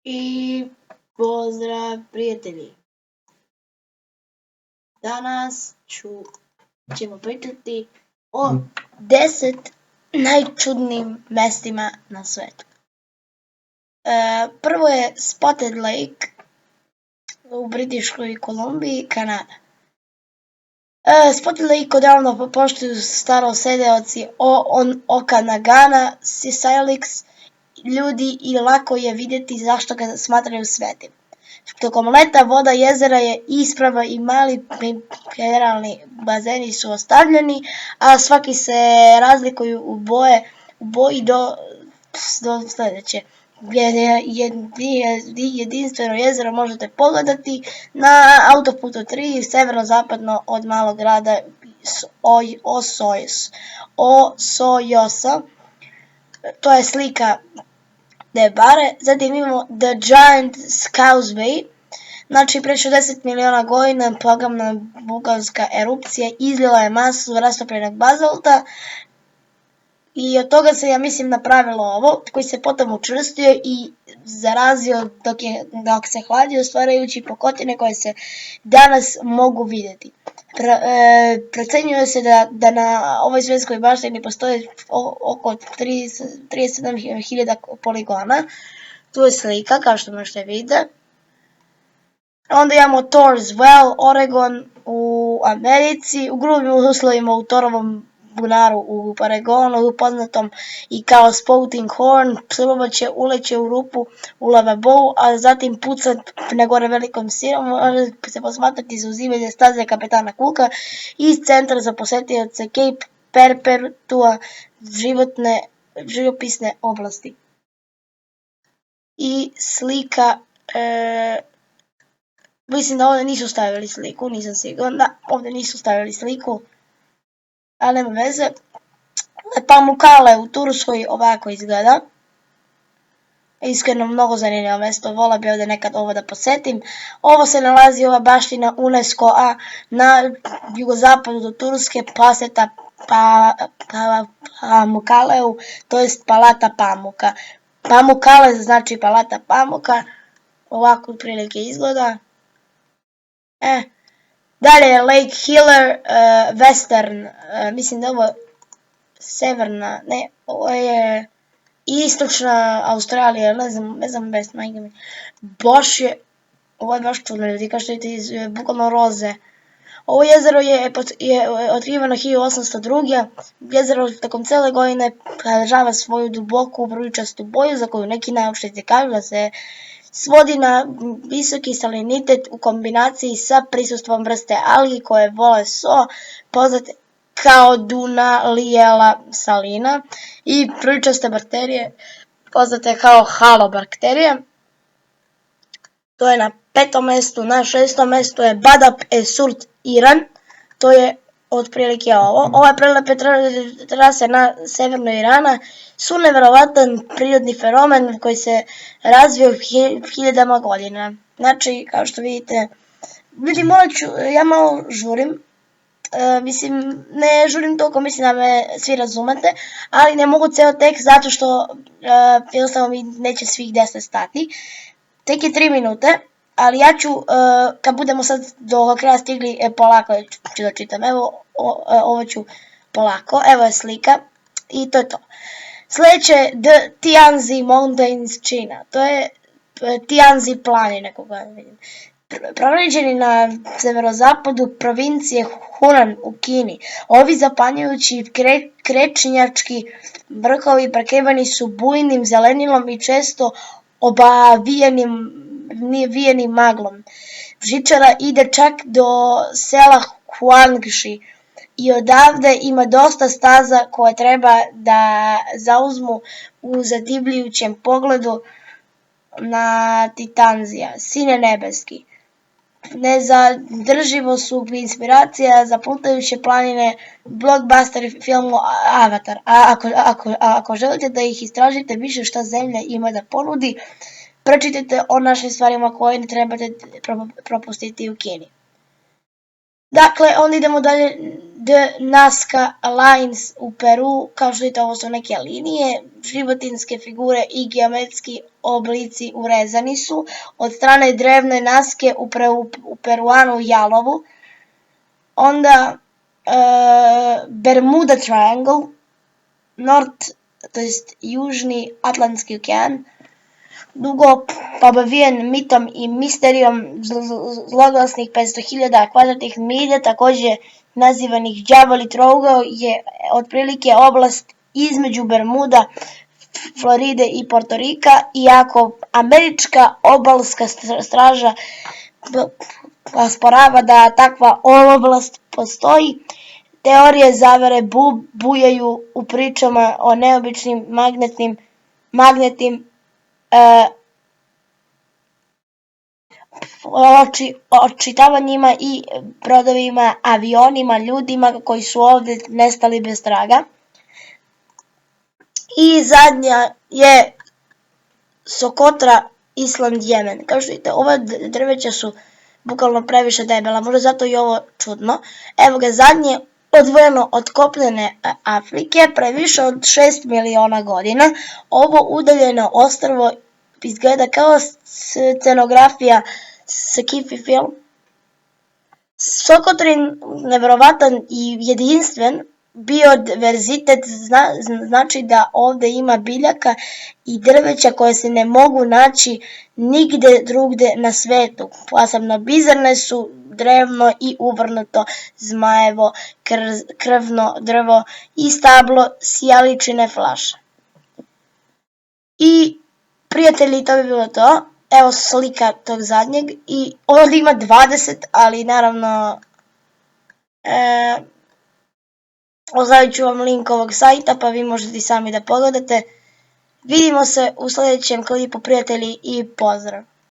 I pozdrav prijatelji. Danas ćemo pričati o 10 najčudnijim mestima na svetu. Prvo je Spotted Lake u Britiškoj Kolumbiji, Kanada. Spotted Lake odavno poštuju starosedeoci Okanagana, Sisalix ljudi i lako je vidjeti zašto ga smatraju svetim. Tokom leta voda jezera je isprava i mali mineralni bazeni su ostavljeni, a svaki se razlikuju u boji do sljedeće. Jedinstveno jezero možete pogledati na autoputu 3 severozapadno od malog grada Osoyosa. To je slika Debare. Zatim imamo The Giant Causeway. Znači, pre 60 miliona godina poglavna vulkanska erupcija izlila je masu rastopljenog bazalta i od toga se, ja mislim, napravilo ovo, koji se potom učvrstio i zarazio dok se hladio, stvarajući pukotine koje se danas mogu vidjeti. Procenjuje se da na ovoj svjetskoj baštini postoje oko 37.000 poligona. Tu je slika, kao što možete vidjeti. Onda imamo Thor's Well, Oregon u Americi, u grubim uslovima u Thorovom bunaru u Oregonu, poznatom i kao Spouting Horn, psovaće uleće u rupu u lavabou, a zatim puca na gore velikom sirom, može se posmatrati zauzimanje staze kapetana Cooka iz centra za posjetioce Cape Perpetua živopisne oblasti. I slika, mislim da ovdje nisu stavili sliku, nisam sigurna, ovdje nisu stavili sliku, ali nema veze. Pamukkale u Turskoj ovako izgleda. Iskreno mnogo zanimljivo mjesto, vola bi ovdje nekad ovo da posjetim. Ovo se nalazi, ova baština UNESCO-a na jugozapadu do Turske, posjeta Pamukkaleu, to jest Palata Pamuka. Pamukkale znači Palata Pamuka, ovako prilike izgleda. Dalje je Lake Hiller, Western, mislim da ovo severna, ne, ovo je istočna Australija, ne znam best, majke mi. Boš je, ovo je baš čudno, ljudi, kao što vidite, bukvalno roze. Ovo jezero je otkriveno 1802. Jezero tokom cele godine sadržava svoju duboku ružičastu boju, za koju neki naučnici kažu da se svodi na visoki salinitet u kombinaciji sa prisustvom vrste algi koje vole so, poznate kao Dunaliella salina, i ružičaste bakterije poznate kao halobakterije. To je na 5. mjestu, na 6. mjestu je Badab Surt, Iran. To je otprilike ovo. Ove prelepe trase na severno Irana su nevjerovatan prirodni fenomen koji se razvio hiljadama godina. Znači, kao što vidite, ljudi, ja malo žurim. Mislim, ne žurim toliko, mislim da me svi razumete, ali ne mogu ceo tekst zato što jednostavno mi neće svih 10 stati. Tek je 3 minute, ali ja ću, kad budemo sad do kraja stigli, polako ću da čitam. Evo, ovo ću polako, evo je slika i to je to. Sljedeće je The Tianzi Mountains, China. To je Tianzi planine, koga vidim. Pronađeni na severozapadu provincije Hunan u Kini. Ovi zapanjujući krečnjački vrhovi prekriveni su bujnim zelenilom i često obavijenim maglom. Žičara ide čak do sela Huangshi i odavde ima dosta staza koje treba da zauzmu u zadivljujućem pogledu na Titanzija, sine nebeski. Nezadrživo su inspiracija za plutajuće planine blockbuster filmu Avatar. Ako želite da ih istražite više šta zemlja ima da ponudi, pročitajte o našim stvarima koje ne trebate propustiti u Kini. Dakle, onda idemo dalje The Nazca Lines u Peru, kao što vidite ovo su neke linije, životinske figure i geometrijski oblici urezani su od strane drevne Naske u Peruanu Jalovu. Onda Bermuda Triangle, to jest južni Atlantski okean, dugo pobavijen mitom i misterijom zloglasnih 500.000 kvadratnih milja, također nazivanih đavoli trougao, je otprilike oblast između Bermuda, Floride i Portorika, iako američka obalska straža osporava da takva oblast postoji, teorije zavere bujaju u pričama o neobičnim magnetnim očitavanjima i brodovima, avionima, ljudima koji su ovdje nestali bez traga. I zadnja je Sokotra, Island, Jemen. Kao što vidite, ova drveća su bukvalno previše debela, možda zato i ovo čudno. Evo ga zadnje odvojeno od kopnene Afrike pre više od 6 miliona godina. Ovo udaljeno ostrvo izgleda kao scenografija sci-fi film. Sokotrin nevjerovatan i jedinstven biodiverzitet znači da ovdje ima biljaka i drveća koje se ne mogu naći nigde drugde na svetu. Posebno bizarne su drevno i uvrnuto zmajevo krvno drvo i stablo sijaličine flaše. I prijatelji, to bi bilo to. Evo slika tog zadnjeg i ovdje ima 20, ali naravno ostavit ću vam link ovog sajta pa vi možete sami da pogledate. Vidimo se u sljedećem klipu, prijatelji, i pozdrav!